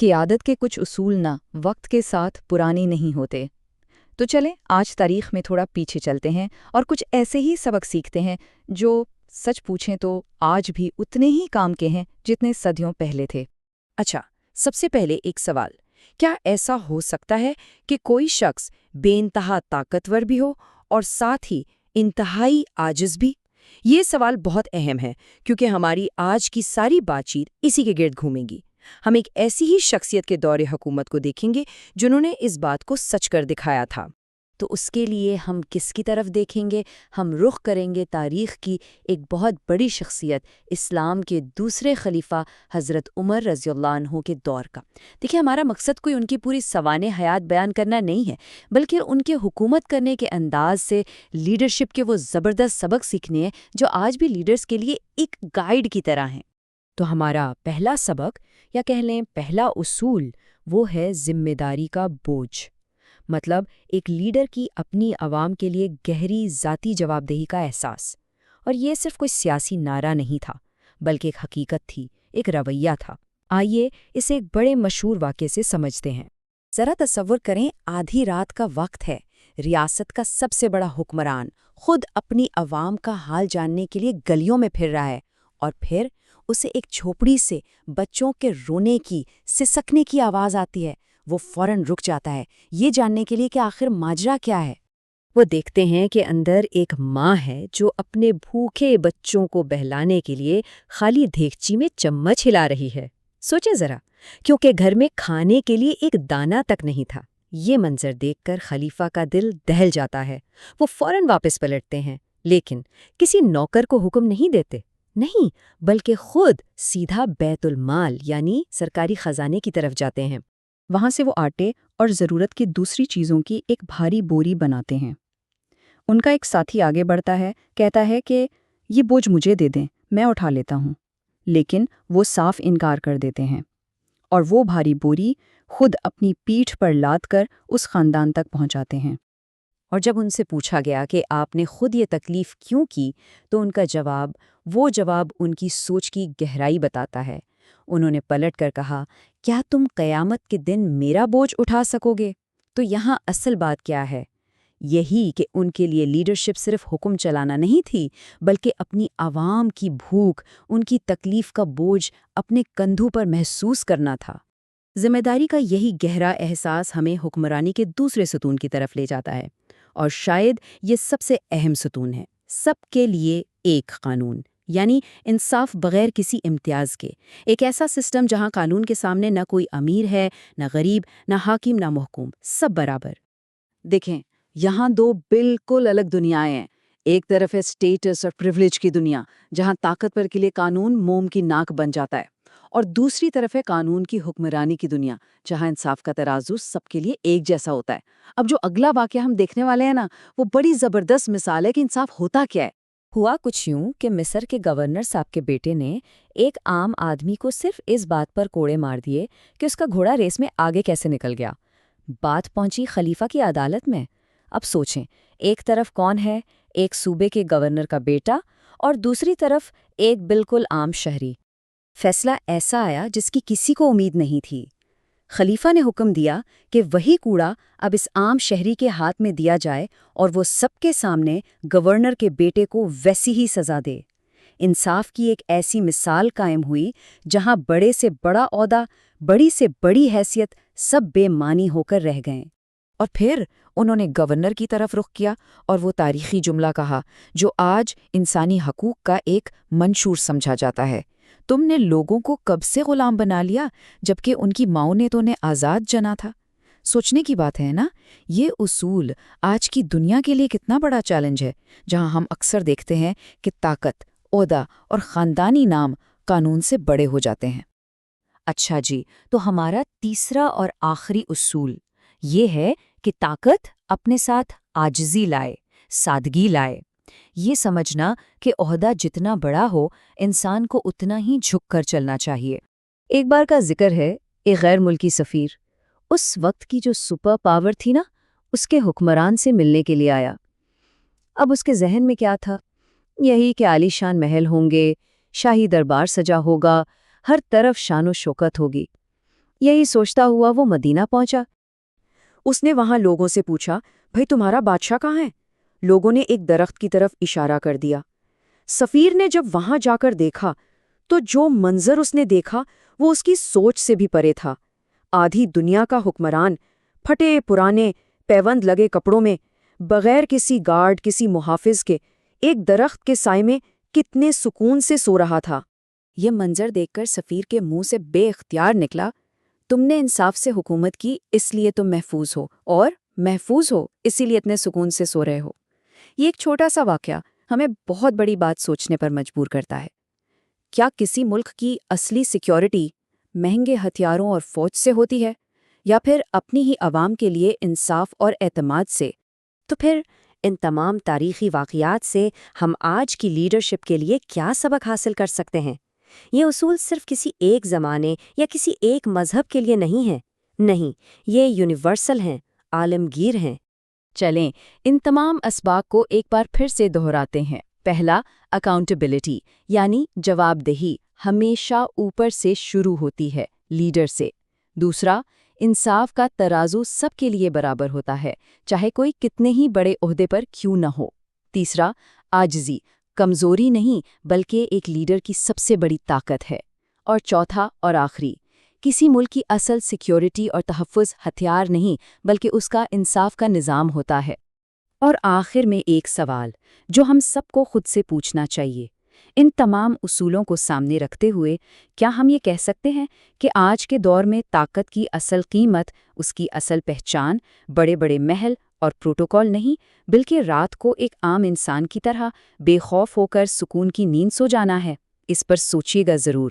قیادت کے کچھ اصول نہ وقت کے ساتھ پرانے نہیں ہوتے۔ تو چلیں آج تاریخ میں تھوڑا پیچھے چلتے ہیں اور کچھ ایسے ہی سبق سیکھتے ہیں جو سچ پوچھیں تو آج بھی اتنے ہی کام کے ہیں جتنے صدیوں پہلے تھے۔ اچھا، سب سے پہلے ایک سوال، کیا ایسا ہو سکتا ہے کہ کوئی شخص بے انتہا طاقتور بھی ہو اور ساتھ ہی انتہائی عاجز بھی؟ یہ سوال بہت اہم ہے کیونکہ ہماری آج کی ساری بات چیت اسی کے گرد گھومے گی۔ ہم ایک ایسی ہی شخصیت کے دور حکومت کو دیکھیں گے جنہوں نے اس بات کو سچ کر دکھایا تھا۔ تو اس کے لیے ہم کس کی طرف دیکھیں گے؟ ہم رخ کریں گے تاریخ کی ایک بہت بڑی شخصیت، اسلام کے دوسرے خلیفہ حضرت عمر رضی اللہ عنہ کے دور کا۔ دیکھیں، ہمارا مقصد کوئی ان کی پوری سوانح حیات بیان کرنا نہیں ہے، بلکہ ان کے حکومت کرنے کے انداز سے لیڈرشپ کے وہ زبردست سبق سیکھنے ہیں جو آج بھی لیڈرز کے لیے ایک گائیڈ کی طرح ہیں۔ تو ہمارا پہلا سبق، یا کہہ لیں پہلا اصول، وہ ہے ذمہ داری کا بوجھ۔ مطلب ایک لیڈر کی اپنی عوام کے لیے گہری ذاتی جواب دہی کا احساس۔ اور یہ صرف کوئی سیاسی نعرہ نہیں تھا، بلکہ ایک حقیقت تھی، ایک رویہ تھا۔ آئیے اسے ایک بڑے مشہور واقعے سے سمجھتے ہیں۔ ذرا تصور کریں، آدھی رات کا وقت ہے، ریاست کا سب سے بڑا حکمران خود اپنی عوام کا حال جاننے کے لیے گلیوں میں پھر رہا ہے، اور پھر اسے ایک جھوپڑی سے بچوں کے رونے کی، سسکنے کی آواز آتی ہے۔ وہ فوراً رک جاتا ہے، یہ جاننے کے لیے کہ آخر ماجرا کیا ہے۔ وہ دیکھتے ہیں کہ اندر ایک ماں ہے جو اپنے بھوکے بچوں کو بہلانے کے لیے خالی دیگچی میں چمچ ہلا رہی ہے۔ سوچیں ذرا، کیونکہ گھر میں کھانے کے لیے ایک دانہ تک نہیں تھا۔ یہ منظر دیکھ کر خلیفہ کا دل دہل جاتا ہے۔ وہ فوراً واپس پلٹتے ہیں، لیکن کسی نوکر کو حکم نہیں دیتے، نہیں، بلکہ خود سیدھا بیت المال یعنی سرکاری خزانے کی طرف جاتے ہیں۔ وہاں سے وہ آٹے اور ضرورت کی دوسری چیزوں کی ایک بھاری بوری بناتے ہیں۔ ان کا ایک ساتھی آگے بڑھتا ہے، کہتا ہے کہ یہ بوجھ مجھے دے دیں، میں اٹھا لیتا ہوں، لیکن وہ صاف انکار کر دیتے ہیں، اور وہ بھاری بوری خود اپنی پیٹھ پر لاد کر اس خاندان تک پہنچاتے ہیں۔ اور جب ان سے پوچھا گیا کہ آپ نے خود یہ تکلیف کیوں کی، تو ان کا جواب، وہ جواب ان کی سوچ کی گہرائی بتاتا ہے۔ انہوں نے پلٹ کر کہا، کیا تم قیامت کے دن میرا بوجھ اٹھا سکو گے؟ تو یہاں اصل بات کیا ہے؟ یہی کہ ان کے لیے لیڈرشپ صرف حکم چلانا نہیں تھی، بلکہ اپنی عوام کی بھوک، ان کی تکلیف کا بوجھ اپنے کندھوں پر محسوس کرنا تھا۔ ذمہ داری کا یہی گہرا احساس ہمیں حکمرانی کے دوسرے ستون کی طرف لے جاتا ہے، اور شاید یہ سب سے اہم ستون ہے، سب کے لیے ایک قانون، یعنی انصاف بغیر کسی امتیاز کے۔ ایک ایسا سسٹم جہاں قانون کے سامنے نہ کوئی امیر ہے، نہ غریب، نہ حاکم، نہ محکوم، سب برابر۔ دیکھیں، یہاں دو بالکل الگ دنیایں ہیں۔ ایک طرف ہے سٹیٹس اور پریولیج کی دنیا، جہاں طاقتور کے لیے قانون موم کی ناک بن جاتا ہے، اور دوسری طرف ہے قانون کی حکمرانی کی دنیا، جہاں انصاف کا ترازو سب کے لیے ایک جیسا ہوتا ہے۔ اب جو اگلا واقعہ ہم دیکھنے والے ہیں نا، وہ بڑی زبردست مثال ہے کہ انصاف ہوتا کیا ہے۔ ہوا کچھ یوں کہ مصر کے گورنر صاحب کے بیٹے نے ایک عام آدمی کو صرف اس بات پر کوڑے مار دیے کہ اس کا گھوڑا ریس میں آگے کیسے نکل گیا۔ بات پہنچی خلیفہ کی عدالت میں۔ اب سوچیں، ایک طرف کون ہے؟ ایک صوبے کے گورنر کا بیٹا، اور دوسری طرف ایک بالکل عام شہری۔ فیصلہ ایسا آیا جس کی کسی کو امید نہیں تھی۔ خلیفہ نے حکم دیا کہ وہی کوڑا اب اس عام شہری کے ہاتھ میں دیا جائے، اور وہ سب کے سامنے گورنر کے بیٹے کو ویسی ہی سزا دے۔ انصاف کی ایک ایسی مثال قائم ہوئی جہاں بڑے سے بڑا عہدہ، بڑی سے بڑی حیثیت، سب بے معنی ہو کر رہ گئے۔ اور پھر انہوں نے گورنر کی طرف رخ کیا اور وہ تاریخی جملہ کہا جو آج انسانی حقوق کا ایک منشور سمجھا جاتا ہے، تم نے لوگوں کو کب سے غلام بنا لیا جبکہ ان کی ماؤں نے تو انہیں آزاد جنا تھا۔ سوچنے کی بات ہے نا، یہ اصول آج کی دنیا کے لیے کتنا بڑا چیلنج ہے، جہاں ہم اکثر دیکھتے ہیں کہ طاقت، عہدہ اور خاندانی نام قانون سے بڑے ہو جاتے ہیں۔ اچھا جی، تو ہمارا تیسرا اور آخری اصول یہ ہے کہ طاقت اپنے ساتھ عاجزی لائے، سادگی لائے۔ یہ سمجھنا کہ عہدہ جتنا بڑا ہو، انسان کو اتنا ہی جھک کر چلنا چاہیے۔ ایک بار کا ذکر ہے، ایک غیر ملکی سفیر اس وقت کی جو سپر پاور تھی نا، اس کے حکمران سے ملنے کے لیے آیا۔ اب اس کے ذہن میں کیا تھا؟ یہی کہ عالی شان محل ہوں گے، شاہی دربار سجا ہوگا، ہر طرف شان و شوکت ہوگی۔ یہی سوچتا ہوا وہ مدینہ پہنچا۔ اس نے وہاں لوگوں سے پوچھا، بھئی تمہارا بادشاہ کہاں ہے؟ لوگوں نے ایک درخت کی طرف اشارہ کر دیا۔ سفیر نے جب وہاں جا کر دیکھا تو جو منظر اس نے دیکھا وہ اس کی سوچ سے بھی پرے تھا۔ آدھی دنیا کا حکمران پھٹے پرانے پیوند لگے کپڑوں میں، بغیر کسی گارڈ کسی محافظ کے، ایک درخت کے سائے میں کتنے سکون سے سو رہا تھا۔ یہ منظر دیکھ کر سفیر کے منہ سے بے اختیار نکلا، تم نے انصاف سے حکومت کی اس لیے تم محفوظ ہو، اور محفوظ ہو اسی لیے اتنے سکون سے سو رہے ہو۔ یہ ایک چھوٹا سا واقعہ ہمیں بہت بڑی بات سوچنے پر مجبور کرتا ہے۔ کیا کسی ملک کی اصلی سیکیورٹی مہنگے ہتھیاروں اور فوج سے ہوتی ہے، یا پھر اپنی ہی عوام کے لیے انصاف اور اعتماد سے؟ تو پھر ان تمام تاریخی واقعات سے ہم آج کی لیڈرشپ کے لیے کیا سبق حاصل کر سکتے ہیں؟ یہ اصول صرف کسی ایک زمانے یا کسی ایک مذہب کے لیے نہیں ہیں، نہیں، یہ یونیورسل ہیں، عالمگیر ہیں۔ چلیں ان تمام اسباق کو ایک بار پھر سے دہراتے ہیں۔ پہلا، اکاؤنٹیبلٹی، یعنی جواب دہی ہمیشہ اوپر سے شروع ہوتی ہے، لیڈر سے۔ دوسرا، انصاف کا ترازو سب کے لیے برابر ہوتا ہے، چاہے کوئی کتنے ہی بڑے عہدے پر کیوں نہ ہو۔ تیسرا، عاجزی کمزوری نہیں بلکہ ایک لیڈر کی سب سے بڑی طاقت ہے۔ اور چوتھا اور آخری، کسی ملک کی اصل سیکیورٹی اور تحفظ ہتھیار نہیں بلکہ اس کا انصاف کا نظام ہوتا ہے۔ اور آخر میں ایک سوال جو ہم سب کو خود سے پوچھنا چاہیے، ان تمام اصولوں کو سامنے رکھتے ہوئے کیا ہم یہ کہہ سکتے ہیں کہ آج کے دور میں طاقت کی اصل قیمت، اس کی اصل پہچان بڑے بڑے محل اور پروٹوکول نہیں بلکہ رات کو ایک عام انسان کی طرح بے خوف ہو کر سکون کی نیند سو جانا ہے؟ اس پر سوچیے گا ضرور۔